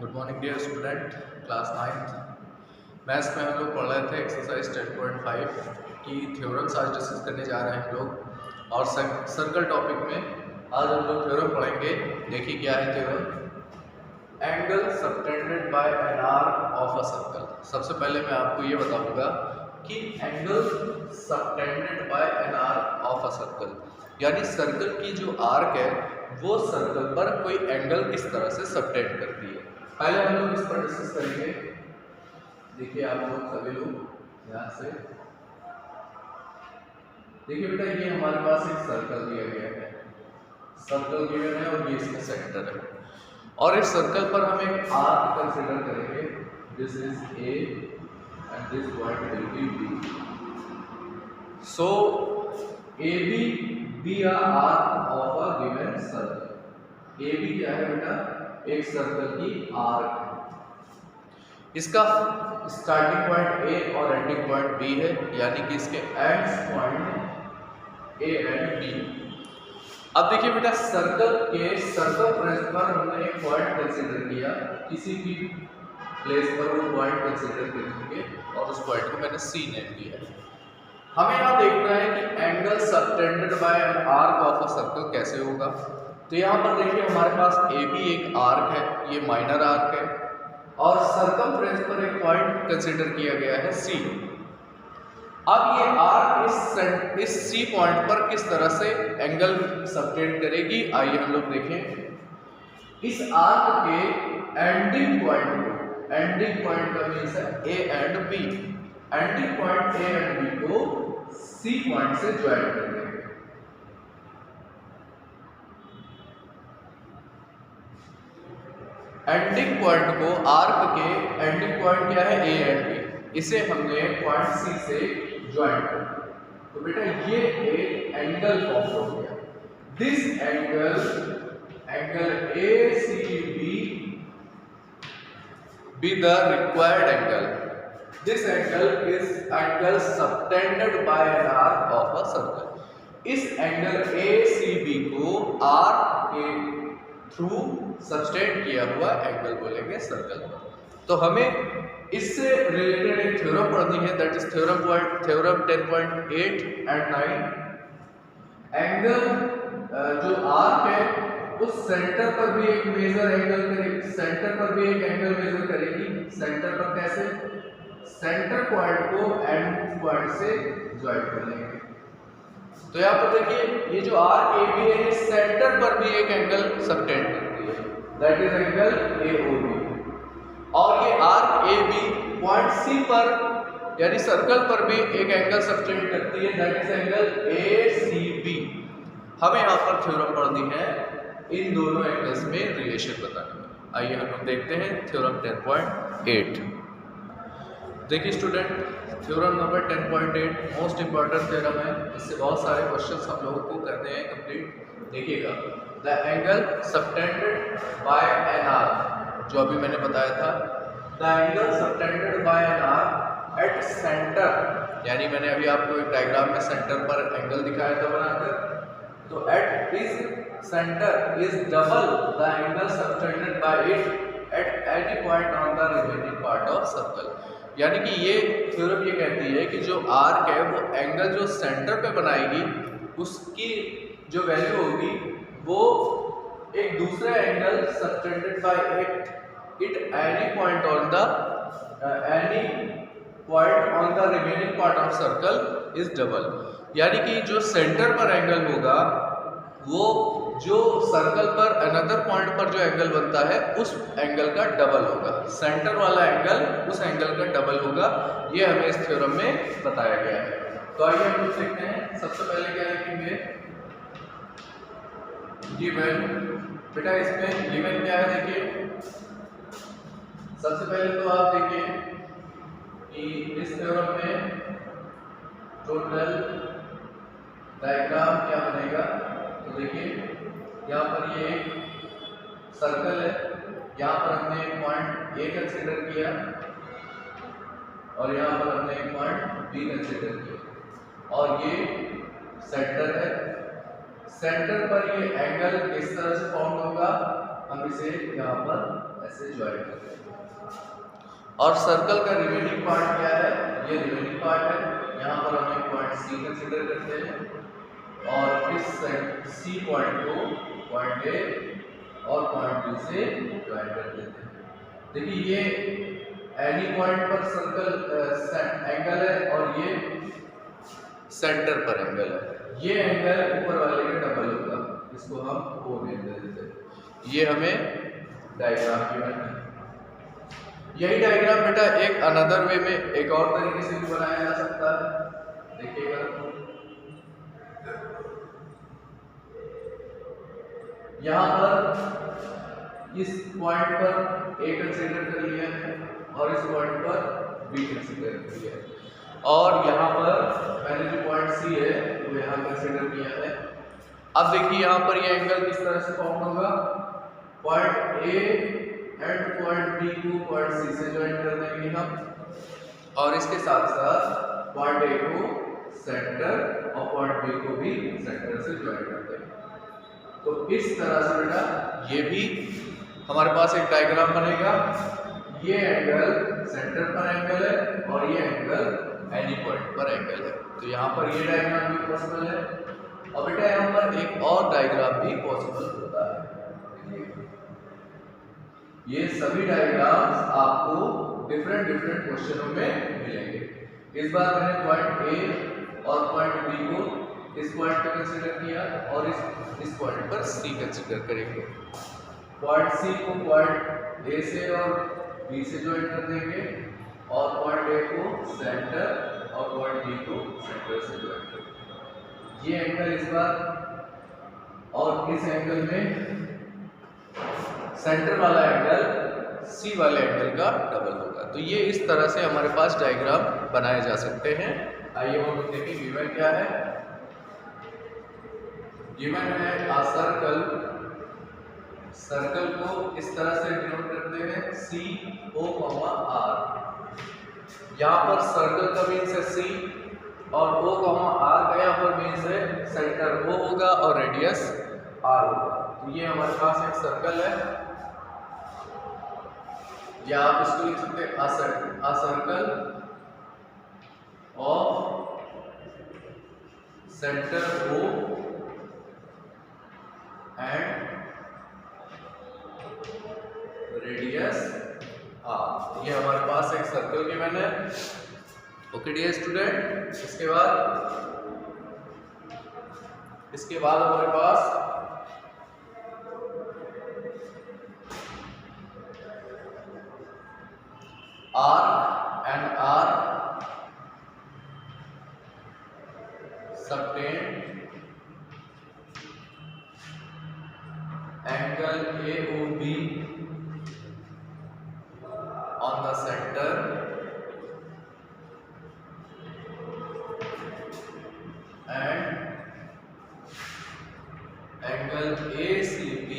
Good morning dear student, class 9th maths में हम लोग पढ़ रहे थे एक्सरसाइज 10.5 की थ्योरम्स आज डिस्कस करने जा रहे हैं हम लोग। और सर्कल टॉपिक में आज हम लोग थ्योरम पढ़ेंगे। देखिए क्या है theorem. Angle subtended by an arc of a circle. सबसे पहले मैं आपको ये बताऊंगा कि angle subtended by an arc of a circle यानी सर्कल की जो आर्क है वो सर्कल पर कोई एंगल किस तरह से सबटेंड करती है। पहले हम लोग इस पर डिस्कस करेंगे। देखिए आप लोग सभी लोग ध्यान से देखिए बेटा, ये हमारे पास एक सर्कल दिया गया है, सर्कल गिवन है और ये इसका सेंटर है। और इस सर्कल पर हम एक आर्क कंसीडर करेंगे। This is A and this point will be B. So A B be a arc of a given circle. A B क्या है बेटा? एक सर्कल की आर्क है। इसका स्टार्टिंग पॉइंट ए और एंडिंग पॉइंट बी है, यानी कि इसके ends point A and B. अब देखिए बेटा, सर्कल के सर्कमफ्रेंस पर हमने एक पॉइंट कंसीडर किया, किसी भी प्लेस पर वो पॉइंट कंसीडर करेंगे और उस पॉइंट को मैंने सी नेम किया है। हमें यहाँ देखना है कि angle subtended by an arc of a circle कैसे होगा। तो यहाँ पर देखिए हमारे पास ए बी एक आर्क है, ये माइनर आर्क है और सर्कमफ्रेंस पर एक पॉइंट कंसीडर किया गया है सी। अब ये आर्क इस सी पॉइंट पर किस तरह से एंगल सबटेंड करेगी, आइए हम लोग देखें। इस आर्क के एंडिंग पॉइंट को, एंडिंग पॉइंट का मींस है A and B, ending point A and B को सी पॉइंट से ज्वाइन कर देंगे। एंडिंग पॉइंट को, आर्क के एंडिंग पॉइंट क्या है? ए एंड बी, इसे हमने पॉइंट सी से ज्वाइन कर दिया। तो बेटा ये एक एंगल फॉर्म हो गया। This angle, angle A C B be the required angle. This angle is angle subtended by an arc of a circle. इस एंगल ए सी बी को आर्क के थ्रू सबटेंड किया हुआ एंगल बोलेंगे circle पर। तो हमें इससे रिलेटेड एक थ्योरम पढ़नी है, that is theorem 10.8 and 9। Angle जो आर्क है उस सेंटर पर भी एक मेजर एंगल करेगी, सेंटर पर भी एक एंगल मेजर करेगी। सेंटर पर कैसे? सेंटर पॉइंट को एंड पॉइंट से ज्वाइन कर लेंगे। तो यहाँ पर देखिए ये जो आर्क ए बी है, इस सेंटर पर भी एक एंगल सबटेंड करती है, that is angle A O B. और ये arc A B point C पर यानी सर्कल पर भी एक एंगल सबटेंड करती है, that is angle A C B. हमें यहाँ पर थ्योरम पढ़नी है, इन दोनों एंगल्स में रिलेशन बतानी है। आइए हम लोग देखते हैं थ्योरम 10.8। देखिए student, theorem number 10.8 most important theorem है, इससे बहुत सारे क्वेश्चंस हम लोगों को करने हैं कंप्लीट। देखिएगा, the angle subtended by an arc, जो अभी मैंने बताया था, the angle subtended by an arc at centre, यानी मैंने अभी आपको एक डायग्राम में सेंटर पर एंगल दिखाया था बनाकर। तो at is centre is double the angle subtended by it at any point on the remaining part of circle. यानी कि ये थ्योरम ये कहती है कि जो आर्क है वो एंगल जो सेंटर पे बनाएगी उसकी जो वैल्यू होगी वो एक दूसरा angle subtended by it any point on the remaining part of circle is double. यानी कि जो सेंटर पर एंगल होगा वो जो सर्कल पर अनदर पॉइंट पर जो एंगल बनता है उस एंगल का डबल होगा, सेंटर वाला एंगल उस एंगल का डबल होगा। ये हमें इस थ्योरम में बताया गया है। तो आइए हम लोग देखते हैं। सबसे पहले क्या लिखेंगे? गिवन। बेटा इसमें गिवन क्या है? देखिए सबसे पहले तो आप देखिए कि इस थ्योरम में टोटल डायग्राम क्या बनेगा। तो देखिए यहाँ पर ये एक सर्कल है, यहाँ पर हमने एक पॉइंट ए कंसीडर किया और यहाँ पर हमने एक पॉइंट बी कंसीडर किया और ये सेंटर है। सेंटर पर ये एंगल किस तरह से फॉर्म होगा, हम इसे यहाँ पर ऐसे ज्वाइन करते हैं। और सर्कल का रिमेनिंग पार्ट क्या है, ये रिमेनिंग पार्ट है। यहाँ पर हम एक पॉइंट सी कंसिडर करते हैं और इस सी पॉइंट को पॉइंट ए और पॉइंट बी से ज्वाइन कर देते हैं। देखिए ये एनी पॉइंट पर सर्कल एंगल है और ये सेंटर पर एंगल है। ये एंगल ऊपर वाले का डबल होगा, इसको हम ओ नेम दे देते हैं। ये हमें डायग्राम गिवन है। यही डायग्राम बेटा एक अनदर वे में एक और तरीके से भी बनाया जा सकता है। देखिएगा, यहाँ पर इस पॉइंट पर ए कंसीडर कर लिया है और इस पॉइंट पर बी कंसीडर कर लिया है और यहाँ पर मैंने जो पॉइंट सी है वो यहाँ कंसीडर किया है। अब देखिए यहाँ पर ये एंगल किस तरह से फॉर्म होगा, point A and point B को पॉइंट सी से ज्वाइन कर देंगे हम और इसके साथ साथ पॉइंट ए को सेंटर और पॉइंट बी को भी सेंटर से ज्वाइन कर देंगे। तो इस तरह से बेटा ये भी हमारे पास एक डायग्राम बनेगा। ये एंगल सेंटर पर एंगल है और ये एंगल एनी पॉइंट पर एंगल है। तो यहाँ पर ये डायग्राम भी पॉसिबल है और बेटा यहाँ पर एक और डायग्राम भी पॉसिबल होता है। ये सभी डायग्राम्स आपको डिफरेंट क्वेश्चनों में मिलेंगे। इस बार मैंने पॉइंट ए और पॉइंट बी को इस पॉइंट पे कंसीडर किया और इस पॉइंट पर सी कंसीडर करेंगे। पॉइंट सी को पॉइंट ए से और बी से ज्वाइन कर देंगे और पॉइंट ए को सेंटर और पॉइंट बी को सेंटर से ज्वाइन कर देंगे। ये एंगल इस बार और इस एंगल में सेंटर वाला एंगल सी वाले एंगल का डबल होगा। तो ये इस तरह से हमारे पास डायग्राम बनाए जा सकते हैं। आइए हम लोग देखें गिवन क्या है। गिवन है आ सर्कल को इस तरह से डिनोट करते हैं सी ओ आर। यहाँ पर सर्कल का मीन्स है सी और ओ आर का यहाँ पर मीन्स है सेंटर ओ होगा और रेडियस आर होगा। तो ये हमारे पास एक सर्कल है या आप इसको लिख सकते हैं a circle of centre O and radius R. ये हमारे पास एक सर्कल गिवन है। ओके डियर स्टूडेंट, इसके बाद हमारे पास R and R subtend angle AOB on the center and angle ACB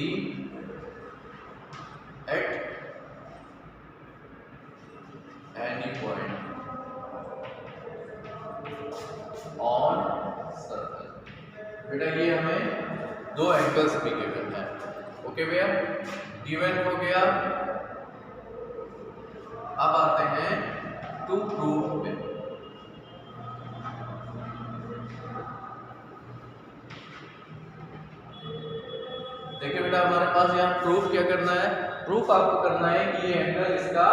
at any point on circle। बेटा ये हमें दो एंगल्स भी गिवन है। ओके भैया, गिवन हो गया। अब आते हैं टू प्रूफ पे। देखिए बेटा हमारे पास यहाँ प्रूफ क्या करना है। प्रूफ आपको करना है कि ये एंगल इसका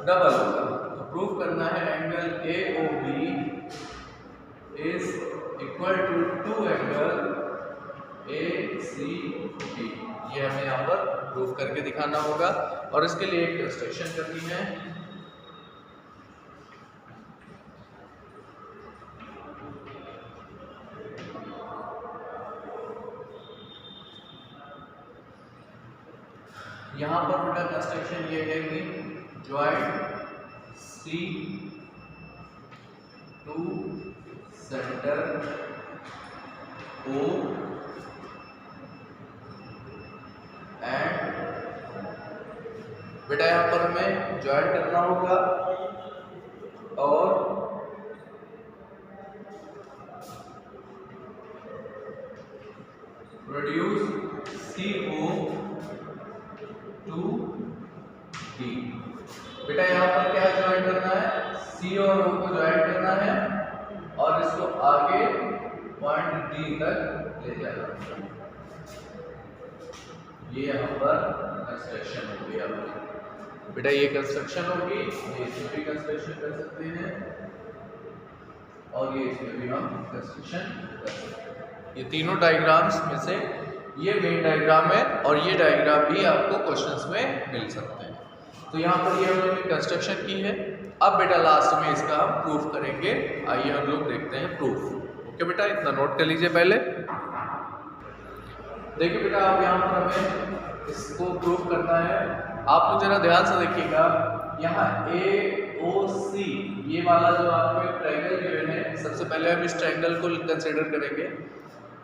डबल होगा। तो प्रूफ करना है angle AOB is equal to two angle ACB। ये हमें यहाँ पर प्रूफ करके दिखाना होगा और इसके लिए एक कंस्ट्रक्शन करनी है। यहाँ पर बेटा कंस्ट्रक्शन ये है कि joint C to centre O and बेटा यहाँ पर हमें ज्वाइन करना होगा और प्रोड्यूस CO टू D। बेटा यहाँ पर सी और ओ को ज्वाइन करना है और इसको आगे पॉइंट डी तक ले जाना। ये यहाँ पर कंस्ट्रक्शन हो गया बेटा, ये कंस्ट्रक्शन होगी, ये इसमें भी कंस्ट्रक्शन कर सकते हैं और ये इसमें भी हम कंस्ट्रक्शन कर सकते हैं। ये तीनों डायग्राम्स में से ये मेन डायग्राम है और ये डायग्राम भी आपको क्वेश्चंस में मिल सकते हैं। तो यहाँ पर ये हमने कंस्ट्रक्शन की है। अब बेटा लास्ट में इसका हम प्रूफ करेंगे। आइए हम लोग देखते हैं प्रूफ। ओके बेटा, इतना नोट कर लीजिए पहले। देखिए बेटा, आप यहाँ पर हमें इसको प्रूफ करना है। आप लोग जरा ध्यान से देखिएगा, यहाँ ए ओ सी ये वाला जो आपको एक ट्रायंगल गिवन है, सबसे पहले हम इस ट्रायंगल को कंसीडर करेंगे।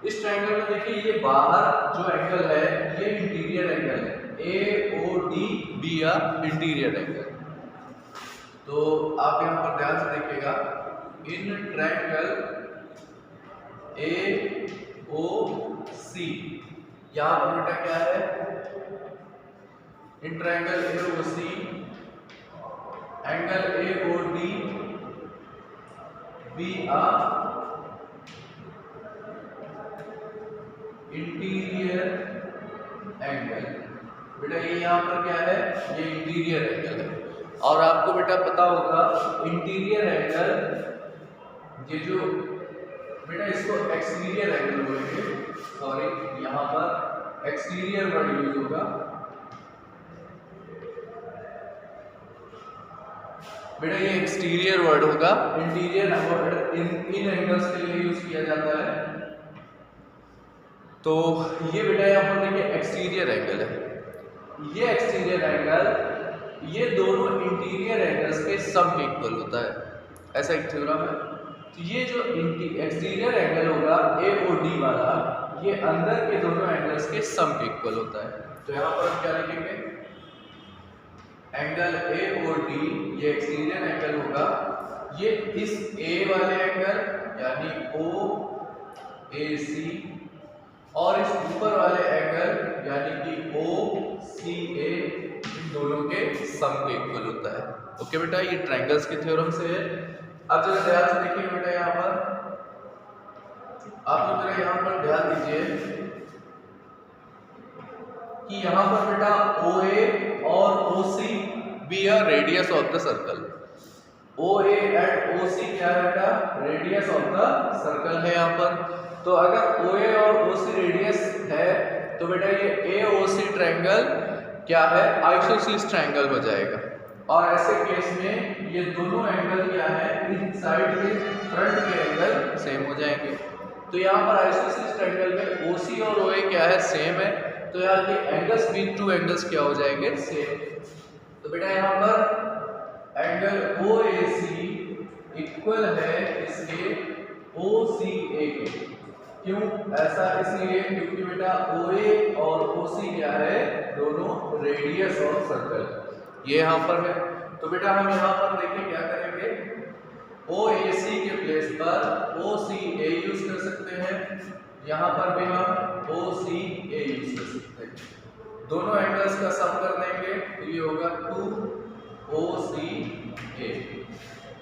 इस ट्रायंगल में देखिए ये बाहर जो एंगल है ये इंटीरियर एंगल है, ए ओ डी बी या इंटीरियर एंगल। तो आप यहाँ पर ध्यान से देखिएगा, इन ट्रायंगल ए ओ सी यहाँ पर बेटा क्या है, in triangle A O C angle A O D B are interior angle. बेटा ये यहाँ पर क्या है, ये इंटीरियर एंगल है। और आपको बेटा पता होगा इंटीरियर एंगल, ये जो बेटा इसको एक्सटीरियर एंगल बोलेंगे, सॉरी यहाँ पर एक्सटीरियर वर्ड यूज होगा। बेटा ये एक्सटीरियर वर्ड होगा, इंटीरियर वर्ड इन एंगल्स के लिए यूज किया जाता है। तो ये बेटा यहाँ पर देखिए एक्सटीरियर एंगल है। ये एक्सटीरियर एंगल ये दोनों इंटीरियर एंगल्स के सम के इक्वल होता है, ऐसा एक थ्योरम है। तो ये जो एक्सटीरियर एंगल होगा ए ओ डी वाला, ये अंदर के दोनों एंगल्स के सम के इक्वल होता है। तो यहाँ पर हम क्या लिखेंगे, एंगल ए ओ डी ये एक्सटीरियर एंगल होगा, ये इस ए वाले एंगल यानी ओ ए सी और इस ऊपर वाले एंगल यानी कि ओ सी ए, इन दोनों के सम के इक्वल होता है। ओके बेटा, ये ट्रायंगल्स के थ्योरम से है। अब जरा ध्यान से देखिए बेटा, यहाँ पर आप लोग जरा यहाँ पर ध्यान दीजिए कि यहाँ पर बेटा ओ ए और O C B R radius of the circle. O A and O C क्या है बेटा, रेडियस ऑफ द सर्कल है यहाँ पर। तो अगर ओ ए और ओ सी रेडियस है तो बेटा ये ए ओ सी ट्रायंगल क्या है, आइसोसेलेस ट्रायंगल हो जाएगा। और ऐसे केस में ये दोनों एंगल क्या है, इस साइड के फ्रंट के एंगल सेम हो जाएंगे। तो यहाँ पर आइसोसेलेस ट्रायंगल में ओ सी और ओ ए क्या है, सेम है। तो यहाँ के एंगल्स भी टू एंगल्स क्या हो जाएंगे, सेम। तो बेटा यहाँ पर एंगल ओ ए सी इक्वल है इसके ओ सी ए के। क्यों ऐसा, इसलिए क्योंकि बेटा ओ ए और ओ सी क्या है, दोनों रेडियस ऑफ सर्कल ये यहाँ पर है। तो बेटा हम यहाँ पर देखिए क्या करेंगे, ओ ए सी के प्लेस पर ओ सी ए यूज कर सकते हैं, यहाँ पर भी हम ओ सी ए यूज कर सकते हैं। दोनों एंगल्स का सम कर देंगे तो ये होगा 2 ओ सी ए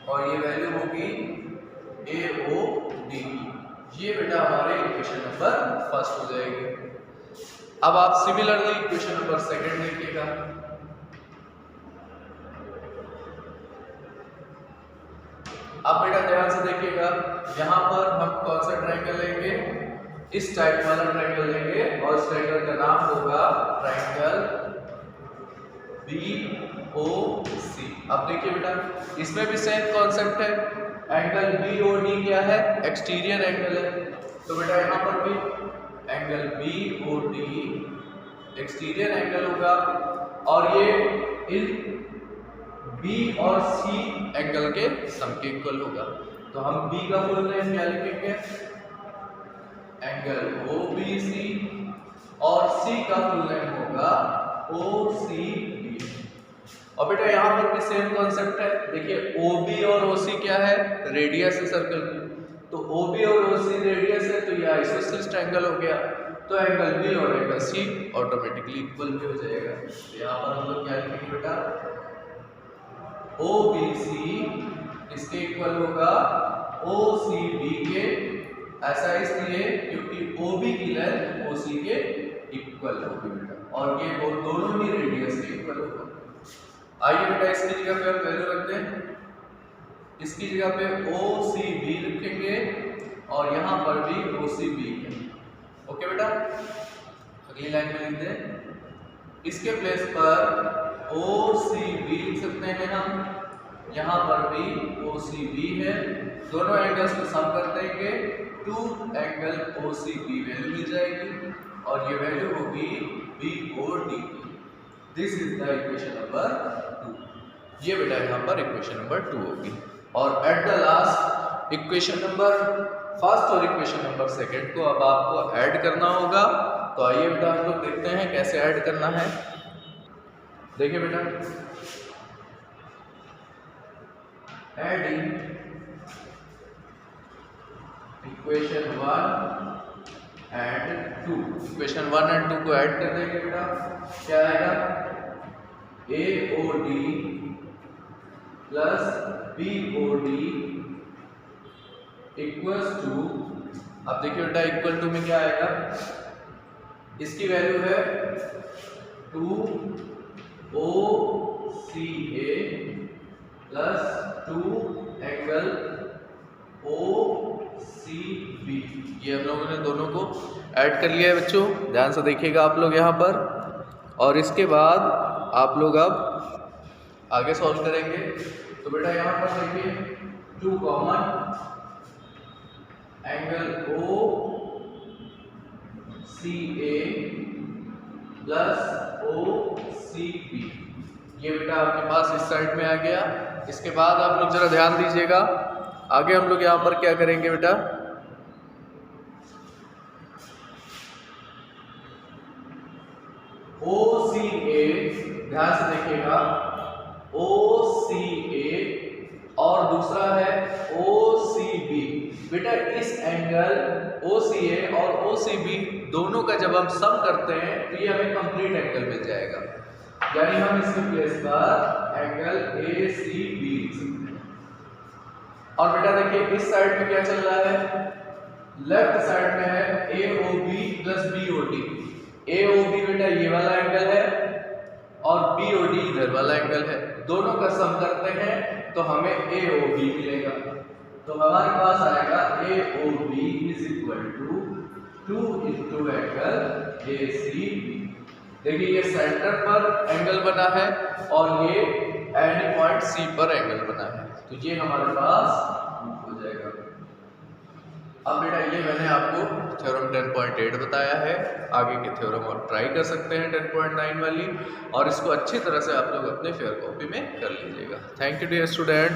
और ये वैल्यू होगी ए ओ डी। ये बेटा हमारे इक्वेशन नंबर फर्स्ट हो जाएगी। अब आप सिमिलरली इक्वेशन नंबर सेकंड देखिएगा। अब बेटा ध्यान से देखिएगा, यहाँ पर हम कौन सा ट्रायंगल लेंगे, इस टाइप वाला ट्रायंगल लेंगे और इस ट्रायंगल का नाम होगा ट्रायंगल बी ओ सी। अब देखिए बेटा इसमें भी सेम कॉन्सेप्ट है, एंगल बी ओ डी क्या है, एक्सटीरियर एंगल है। तो बेटा यहाँ पर भी angle B O D exterior angle होगा और ये इन बी और सी एंगल के सम के इक्वल होगा। तो हम बी का फुल नेम क्या लिखेंगे, एंगल ओ बी सी, और सी का फुल नेम होगा ओ सी बी। और बेटा यहाँ पर भी सेम कॉन्सेप्ट है। देखिए ओ बी और ओ सी क्या है, रेडियस है सर्कल की। तो ओ बी और ओ सी रेडियस है तो ये आइसोसेलेस ट्रायंगल हो गया। तो एंगल बी और एंगल सी ऑटोमेटिकली इक्वल भी हो जाएगा। तो यहाँ पर हम लोग क्या लिखेंगे बेटा, ओ बी सी इसके इक्वल होगा OCB के। ऐसा इसलिए क्योंकि OB की लेंथ OC के इक्वल होगी बेटा, और ये वो दोनों ही रेडियस के इक्वल होगा। आइए बेटा इसकी जगह पे हम वैल्यू रखते हैं। इसकी जगह पे OCB लिखेंगे और यहाँ पर भी OCB है। ओके बेटा, अगली लाइन में लिख दें, इसके प्लेस पर OCB लिख सकते हैं हम, यहाँ पर भी OCB है। दोनों एंगल्स को सम कर देंगे, 2 एंगल OCB वैल्यू मिल जाएगी और ये वैल्यू होगी BOD की। This is the equation number 2। ये बेटा यहाँ पर इक्वेशन नंबर 2 होगी। और at the last equation number first और इक्वेशन नंबर सेकंड को अब आपको ऐड करना होगा। तो आइए बेटा हम लोग देखते हैं कैसे ऐड करना है। देखिए बेटा, adding equation 1 and 2, equation 1 and 2 को ऐड कर देंगे बेटा। क्या आएगा? AOD plus BOD equals to, अब देखिए बेटा इक्वल टू में क्या आएगा, इसकी वैल्यू है 2OCA प्लस 2 एंगल OCB। ये हम लोगों ने दोनों को ऐड कर लिया है बच्चों, ध्यान से देखिएगा आप लोग यहाँ पर। और इसके बाद आप लोग अब आगे सॉल्व करेंगे। तो बेटा यहाँ पर देखिए 2 common, angle OCA plus OCB, ये बेटा आपके पास इस साइड में आ गया। इसके बाद आप लोग जरा ध्यान दीजिएगा, आगे हम लोग यहाँ पर क्या करेंगे बेटा, OCA, ध्यान से देखिएगा, OCA और दूसरा है OCB। बेटा इस एंगल OCA और OCB दोनों का जब हम सम करते हैं तो ये हमें कंप्लीट एंगल मिल जाएगा। यानी हम इसके प्लेस पर एंगल ACB लिख सकते हैं। और बेटा देखिए इस साइड में क्या चल रहा है, लेफ्ट साइड में है AOB प्लस BOD। AOB बेटा ये वाला एंगल है और BOD इधर वाला एंगल है, दोनों का सम करते हैं तो हमें AOB मिलेगा। तो हमारे पास आएगा AOB is equal to 2 into angle ACB। देखिए ये सेंटर पर एंगल बना है और ये एंड पॉइंट C पर एंगल बना है, तो ये हमारे पास हो जाएगा। अब बेटा ये मैंने आपको थ्योरम 10.8 बताया है, आगे के थ्योरम और ट्राई कर सकते हैं 10.9 वाली, और इसको अच्छी तरह से आप लोग अपने फेयर कॉपी में कर लीजिएगा। Thank you dear student.